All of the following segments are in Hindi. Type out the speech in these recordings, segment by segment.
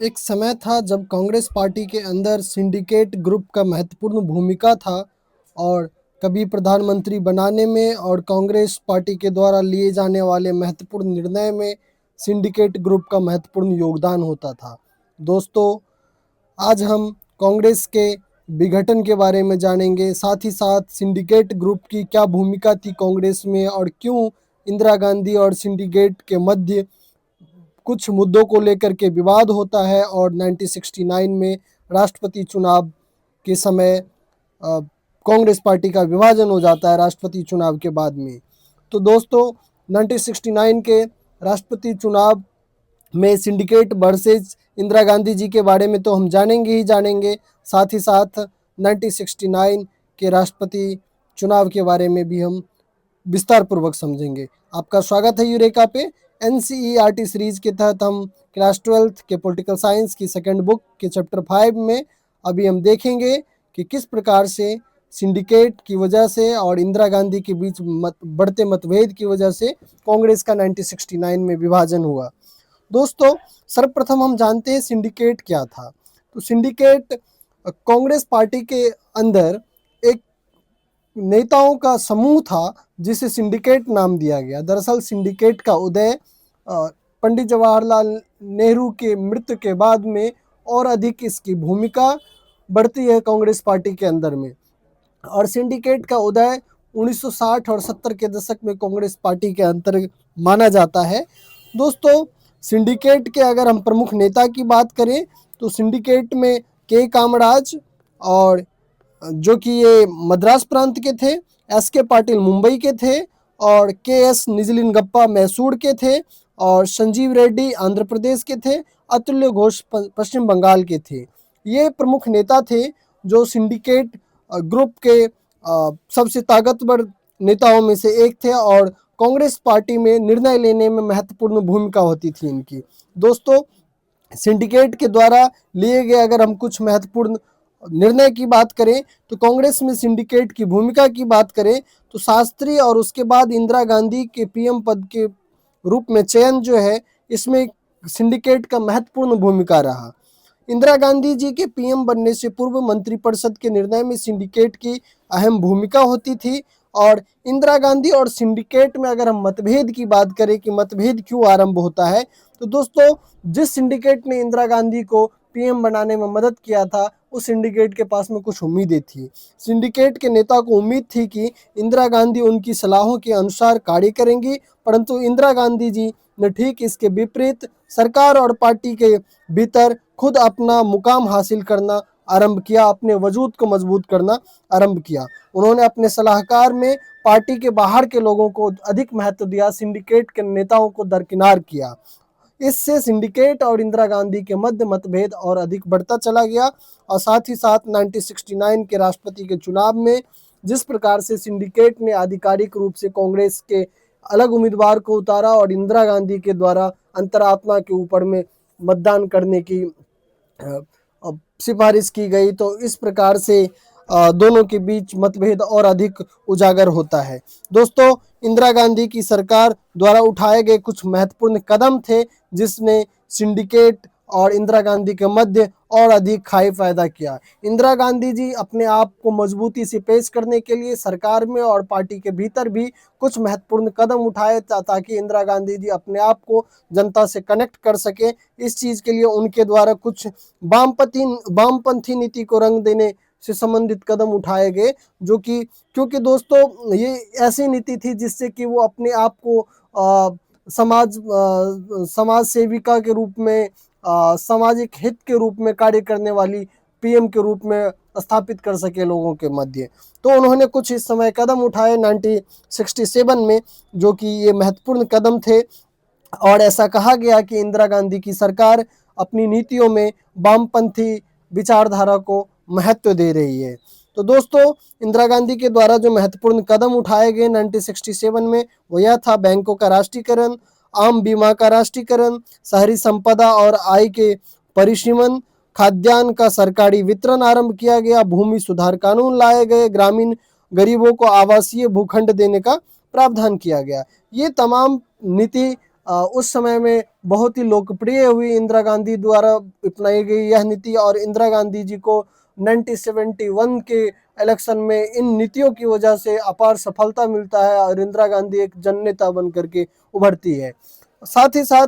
एक समय था जब कांग्रेस पार्टी के अंदर सिंडिकेट ग्रुप का महत्वपूर्ण भूमिका था और कभी प्रधानमंत्री बनाने में और कांग्रेस पार्टी के द्वारा लिए जाने वाले महत्वपूर्ण निर्णय में सिंडिकेट ग्रुप का महत्वपूर्ण योगदान होता था। दोस्तों, आज हम कांग्रेस के विघटन के बारे में जानेंगे, साथ ही साथ सिंडिकेट ग्रुप की क्या भूमिका थी कांग्रेस में और क्यों इंदिरा गांधी और सिंडिकेट के मध्य कुछ मुद्दों को लेकर के विवाद होता है और 1969 में राष्ट्रपति चुनाव के समय कांग्रेस पार्टी का विभाजन हो जाता है राष्ट्रपति चुनाव के बाद में। तो दोस्तों, 1969 के राष्ट्रपति चुनाव में सिंडिकेट वर्सेस इंदिरा गांधी जी के बारे में तो हम जानेंगे ही जानेंगे, साथ ही साथ 1969 के राष्ट्रपति चुनाव के बारे में भी हम विस्तार पूर्वक समझेंगे। आपका स्वागत है यूरेका पे। एनसीईआरटी सीरीज के तहत हम क्लास 12th के पॉलिटिकल साइंस की सेकंड बुक के चैप्टर 5 में अभी हम देखेंगे कि किस प्रकार से सिंडिकेट की वजह से और इंदिरा गांधी के बीच बढ़ते मतभेद की वजह से कांग्रेस का 1969 में विभाजन हुआ। दोस्तों, सर्वप्रथम हम जानते हैं सिंडिकेट क्या था। तो सिंडिकेट कांग्रेस पार्टी के अंदर एक नेताओं का समूह था जिसे सिंडिकेट नाम दिया गया। दरअसल सिंडिकेट का उदय पंडित जवाहरलाल नेहरू के मृत्यु के बाद में और अधिक इसकी भूमिका बढ़ती है कांग्रेस पार्टी के अंदर में, और सिंडिकेट का उदय 1960 और 70 के दशक में कांग्रेस पार्टी के अंतर्गत माना जाता है। दोस्तों, सिंडिकेट के अगर हम प्रमुख नेता की बात करें तो सिंडिकेट में के कामराज, और जो कि ये मद्रास प्रांत के थे, एस के पाटिल मुंबई के थे, और के एस निजलिंगप्पा मैसूर के थे, और संजीव रेड्डी आंध्र प्रदेश के थे, अतुल्य घोष पश्चिम बंगाल के थे। ये प्रमुख नेता थे जो सिंडिकेट ग्रुप के सबसे ताकतवर नेताओं में से एक थे और कांग्रेस पार्टी में निर्णय लेने में महत्वपूर्ण भूमिका होती थी इनकी। दोस्तों, सिंडिकेट के द्वारा लिए गए अगर हम कुछ महत्वपूर्ण निर्णय की बात करें तो कांग्रेस में सिंडिकेट की भूमिका की बात करें तो शास्त्री और उसके बाद इंदिरा गांधी के पीएम पद के रूप में चयन जो है, इसमें सिंडिकेट का महत्वपूर्ण भूमिका रहा। इंदिरा गांधी जी के पीएम बनने से पूर्व मंत्रिपरिषद के निर्णय में सिंडिकेट की अहम भूमिका होती थी। और इंदिरा गांधी और सिंडिकेट में अगर हम मतभेद की बात करें कि मतभेद क्यों आरंभ होता है, तो दोस्तों, जिस सिंडिकेट ने इंदिरा गांधी को पीएम बनाने में मदद किया था उस सिंडिकेट के पास में कुछ उम्मीदें थी। सिंडिकेट के नेता को उम्मीद थी कि इंदिरा गांधी उनकी सलाहों के अनुसार कार्य करेंगी, परंतु इंदिरा गांधी जी ने ठीक इसके विपरीत सरकार और पार्टी के भीतर खुद अपना मुकाम हासिल करना आरंभ किया, अपने वजूद को मजबूत करना आरंभ किया। उन्होंने अपने सलाहकार में पार्टी के बाहर के लोगों को अधिक महत्व दिया, सिंडिकेट के नेताओं को दरकिनार किया। इससे सिंडिकेट और इंदिरा गांधी के मध्य मतभेद और अधिक बढ़ता चला गया। और साथ ही साथ 1969 के राष्ट्रपति के चुनाव में जिस प्रकार से सिंडिकेट ने आधिकारिक रूप से कांग्रेस के अलग उम्मीदवार को उतारा और इंदिरा गांधी के द्वारा अंतरात्मा के ऊपर में मतदान करने की सिफारिश की गई, तो इस प्रकार से दोनों के बीच मतभेद और अधिक उजागर होता है। दोस्तों, इंदिरा गांधी की सरकार द्वारा उठाए गए कुछ महत्वपूर्ण कदम थे जिसने सिंडिकेट और इंदिरा गांधी के मध्य और अधिक खाई फायदा किया। इंदिरा गांधी जी अपने आप को मजबूती से पेश करने के लिए सरकार में और पार्टी के भीतर भी कुछ महत्वपूर्ण कदम उठाए ताकि इंदिरा गांधी जी अपने आप को जनता से कनेक्ट कर सके। इस चीज़ के लिए उनके द्वारा कुछ वामपंथी नीति को रंग देने से संबंधित कदम उठाए गए, जो कि क्योंकि दोस्तों ये ऐसी नीति थी जिससे कि वो अपने आप को समाज सेविका के रूप में, सामाजिक हित के रूप में कार्य करने वाली पीएम के रूप में स्थापित कर सके लोगों के मध्य। तो उन्होंने कुछ इस समय कदम उठाए 1967 में, जो कि ये महत्वपूर्ण कदम थे। और ऐसा कहा गया कि इंदिरा गांधी की सरकार अपनी नीतियों में वामपंथी विचारधारा को महत्व दे रही है। तो दोस्तों, इंदिरा गांधी के द्वारा जो महत्वपूर्ण कदम उठाए गए 1967 में वो यह था: बैंकों का राष्ट्रीयकरण, आम बीमा का राष्ट्रीयकरण, शहरी संपदा और आय के परिसीमन, खाद्यान्न का सरकारी वितरण आरंभ किया गया, भूमि सुधार कानून लाए गए, ग्रामीण गरीबों को आवासीय भूखंड देने का प्रावधान किया गया। ये तमाम नीति उस समय में बहुत ही लोकप्रिय हुई। इंदिरा गांधी द्वारा अपनाई गई यह नीति और इंदिरा गांधी जी को 1971 के इलेक्शन में इन नीतियों की वजह से अपार सफलता मिलता है और इंदिरा गांधी एक जननेता बन करके उभरती है। साथ ही साथ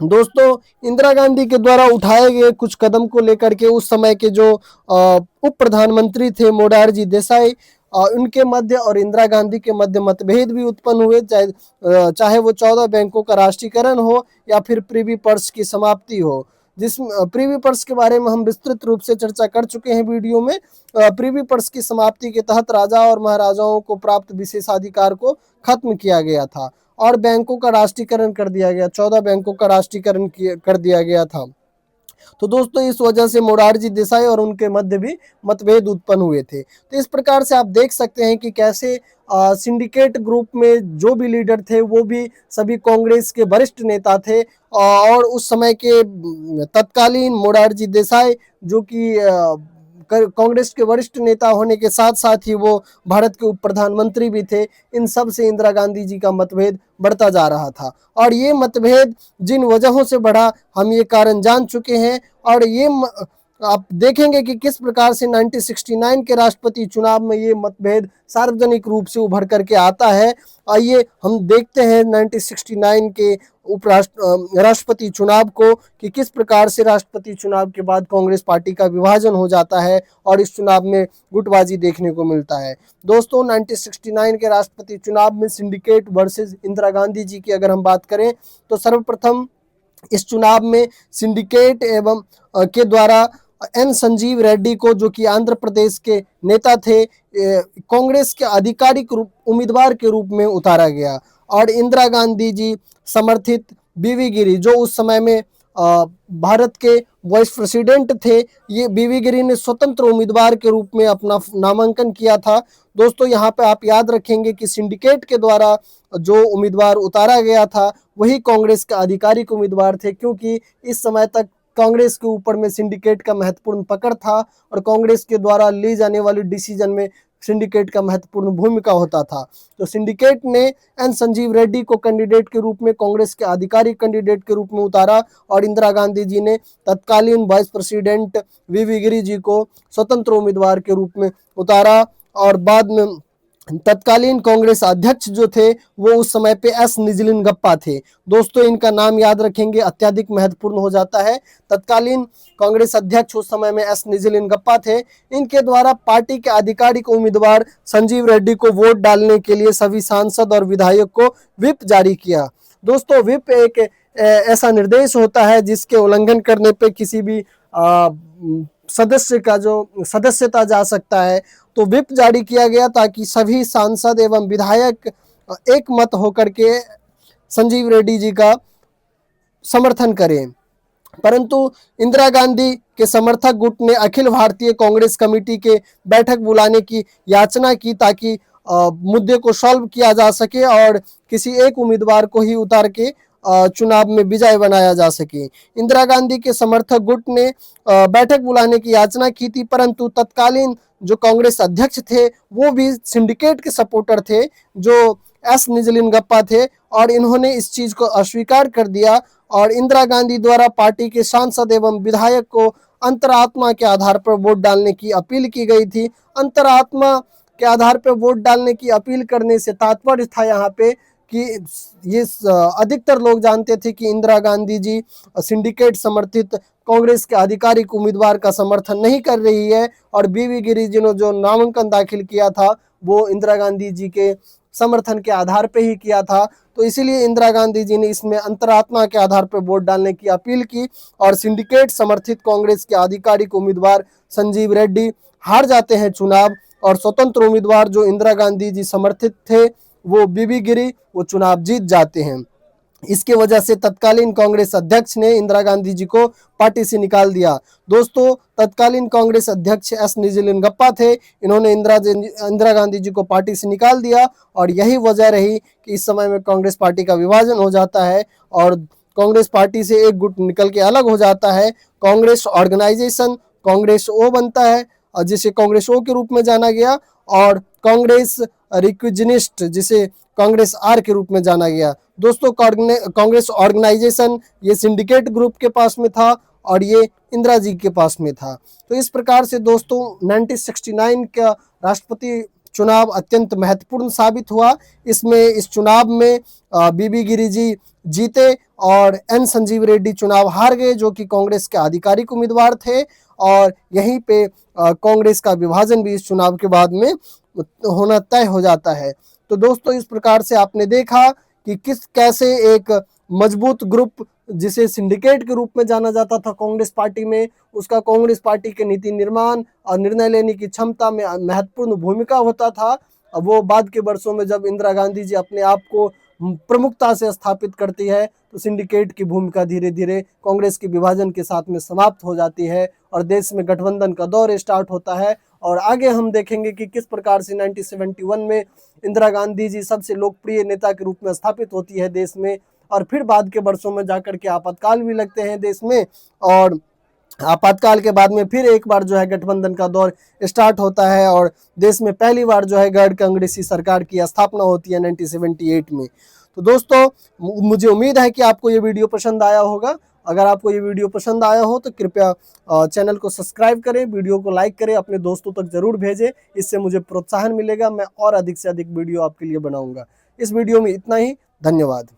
दोस्तों, इंदिरा गांधी के द्वारा उठाए गए कुछ कदम को लेकर के उस समय के जो उप प्रधानमंत्री थे मोरारजी देसाई, उनके मध्य और इंदिरा गांधी के मध्य मतभेद भी उत्पन्न हुए, चाहे वो 14 बैंकों का राष्ट्रीयकरण हो या फिर प्रिवी पर्स की समाप्ति हो। जिस प्रिवी पर्स के बारे में हम विस्तृत रूप से चर्चा कर चुके हैं वीडियो में। प्रिवी पर्स की समाप्ति के तहत राजा और महाराजाओं को प्राप्त विशेषाधिकार को खत्म किया गया था और बैंकों का राष्ट्रीयकरण कर दिया गया, 14 बैंकों का राष्ट्रीयकरण कर दिया गया था। तो दोस्तों, इस वजह से मोरारजी देसाई और उनके मध्य भी मतभेद उत्पन्न हुए थे। तो इस प्रकार से आप देख सकते हैं कि कैसे सिंडिकेट ग्रुप में जो भी लीडर थे वो भी सभी कांग्रेस के वरिष्ठ नेता थे और उस समय के तत्कालीन मोरारजी देसाई जो कि कांग्रेस के वरिष्ठ नेता होने के साथ साथ ही वो भारत के उप प्रधानमंत्री भी थे। इन सब से इंदिरा गांधी जी का मतभेद बढ़ता जा रहा था और ये मतभेद जिन वजहों से बढ़ा हम ये कारण जान चुके हैं और ये आप देखेंगे कि किस प्रकार से 1969 के राष्ट्रपति चुनाव में ये मतभेद सार्वजनिक रूप से उभर करके आता है। आइए हम देखते हैं 1969 के राष्ट्रपति चुनाव को कि किस प्रकार से राष्ट्रपति चुनाव के बाद कांग्रेस पार्टी का विभाजन हो जाता है और इस चुनाव में गुटबाजी देखने को मिलता है। दोस्तों, 1969 के राष्ट्रपति चुनाव में सिंडिकेट वर्सेस इंदिरा गांधी जी की अगर हम बात करें तो सर्वप्रथम इस चुनाव में सिंडिकेट एवं के द्वारा एन संजीव रेड्डी को, जो कि आंध्र प्रदेश के नेता थे, कांग्रेस के आधिकारिक उम्मीदवार के रूप में उतारा गया और इंदिरा गांधी जी समर्थित बीवी गिरी, जो उस समय में भारत के वाइस प्रेसिडेंट थे, ये बीवी गिरी ने स्वतंत्र उम्मीदवार के रूप में अपना नामांकन किया था। दोस्तों, यहाँ पे आप याद रखेंगे कि सिंडिकेट के द्वारा जो उम्मीदवार उतारा गया था वही कांग्रेस के आधिकारिक उम्मीदवार थे, क्योंकि इस समय तक कांग्रेस के ऊपर में सिंडिकेट का महत्वपूर्ण पकड़ था और कांग्रेस के द्वारा ली जाने वाली डिसीजन में सिंडिकेट का महत्वपूर्ण भूमिका होता था। तो सिंडिकेट ने एन संजीव रेड्डी को कैंडिडेट के रूप में, कांग्रेस के आधिकारिक कैंडिडेट के रूप में उतारा और इंदिरा गांधी जी ने तत्कालीन वाइस प्रेसिडेंट वीवी गिरी जी को स्वतंत्र उम्मीदवार के रूप में उतारा और बाद में तत्कालीन कांग्रेस अध्यक्ष जो थे वो उस समय पे एस निजलिंगप्पा थे। दोस्तों, इनका नाम याद रखेंगे, अत्यधिक महत्वपूर्ण हो जाता है। तत्कालीन कांग्रेस अध्यक्ष उस समय में एस निजलिंगप्पा थे। इनके द्वारा पार्टी के आधिकारिक उम्मीदवार संजीव रेड्डी को वोट डालने के लिए सभी सांसद और विधायक को व्हिप जारी किया। दोस्तों, व्हिप एक ऐसा निर्देश होता है जिसके उल्लंघन करने पे किसी भी सदस्य का जो सदस्यता जा सकता है। तो व्हिप जारी किया गया ताकि सभी सांसद एवं विधायक एक मत होकर के संजीव रेड्डी जी का समर्थन करें। परंतु इंदिरा गांधी के समर्थक गुट ने अखिल भारतीय कांग्रेस कमेटी के बैठक बुलाने की याचना की ताकि मुद्दे को सॉल्व किया जा सके और किसी एक उम्मीदवार को ही उतार के चुनाव में विजय बनाया जा सके। इंदिरा गांधी के समर्थक गुट ने बैठक बुलाने की याचना की थी, परंतु तत्कालीन जो कांग्रेस अध्यक्ष थे वो भी सिंडिकेट के सपोर्टर थे, जो एस निजलिंगप्पा थे, और इन्होंने इस चीज को अस्वीकार कर दिया और इंदिरा गांधी द्वारा पार्टी के सांसद एवं विधायक को अंतरात्मा के आधार पर वोट डालने की अपील की गई थी। अंतरात्मा के आधार पर वोट डालने की अपील करने से तात्पर्य था यहाँ पे कि ये अधिकतर लोग जानते थे कि इंदिरा गांधी जी सिंडिकेट समर्थित कांग्रेस के आधिकारिक उम्मीदवार का समर्थन नहीं कर रही है और बीवी गिरी जी ने जो नामांकन दाखिल किया था वो इंदिरा गांधी जी के समर्थन के आधार पे ही किया था। तो इसीलिए इंदिरा गांधी जी ने इसमें अंतरात्मा के आधार पर वोट डालने की अपील की और सिंडिकेट समर्थित कांग्रेस के आधिकारिक उम्मीदवार संजीव रेड्डी हार जाते हैं चुनाव और स्वतंत्र उम्मीदवार जो इंदिरा गांधी जी समर्थित थे वो बीबी गिरी वो चुनाव जीत जाते हैं। इसके वजह से तत्कालीन कांग्रेस अध्यक्ष ने इंदिरा गांधी जी को पार्टी से निकाल दिया। दोस्तों, तत्कालीन कांग्रेस अध्यक्ष एस निजलिंगप्पा थे, इन्होंने इंदिरा गांधी जी को पार्टी से निकाल दिया और यही वजह रही कि इस समय में कांग्रेस पार्टी का विभाजन हो जाता है और कांग्रेस पार्टी से एक गुट निकल के अलग हो जाता है। कांग्रेस ऑर्गेनाइजेशन कांग्रेस ओ बनता है जिसे कांग्रेस ओ के रूप में जाना गया और कांग्रेस रिक्विजनिस्ट जिसे कांग्रेस आर के रूप में जाना गया। दोस्तों, कांग्रेस ऑर्गेनाइजेशन ये सिंडिकेट ग्रुप के पास में था और ये इंदिरा जी के पास में था। तो इस प्रकार से दोस्तों 1969 का राष्ट्रपति चुनाव अत्यंत महत्वपूर्ण साबित हुआ। इस चुनाव में बीबी गिरी जी जीते और एन संजीव रेड्डी चुनाव हार गए, जो कि कांग्रेस के आधिकारिक उम्मीदवार थे। और यहीं पे कांग्रेस का विभाजन भी इस चुनाव के बाद में होना तय हो जाता है। तो दोस्तों इस प्रकार से आपने देखा कि कैसे एक मजबूत ग्रुप, जिसे सिंडिकेट के रूप में जाना जाता था कांग्रेस पार्टी में, उसका कांग्रेस पार्टी के नीति निर्माण और निर्णय लेने की क्षमता में महत्वपूर्ण भूमिका होता था। अब वो बाद के वर्षों में जब इंदिरा गांधी जी अपने आप को प्रमुखता से स्थापित करती है, तो सिंडिकेट की भूमिका धीरे धीरे कांग्रेस के विभाजन के साथ में समाप्त हो जाती है और देश में गठबंधन का दौर स्टार्ट होता है। और आगे हम देखेंगे कि किस प्रकार से 1971 में इंदिरा गांधी जी सबसे लोकप्रिय नेता के रूप में स्थापित होती है देश में, और फिर बाद के वर्षों में जाकर के आपातकाल भी लगते हैं देश में, और आपातकाल के बाद में फिर एक बार जो है गठबंधन का दौर स्टार्ट होता है और देश में पहली बार जो है गैर कांग्रेसी सरकार की स्थापना होती है 1978 में। तो दोस्तों मुझे उम्मीद है कि आपको ये वीडियो पसंद आया होगा। अगर आपको ये वीडियो पसंद आया हो तो कृपया चैनल को सब्सक्राइब करें, वीडियो को लाइक करें, अपने दोस्तों तक जरूर भेजें। इससे मुझे प्रोत्साहन मिलेगा, मैं और अधिक से अधिक वीडियो आपके लिए बनाऊंगा। इस वीडियो में इतना ही। धन्यवाद।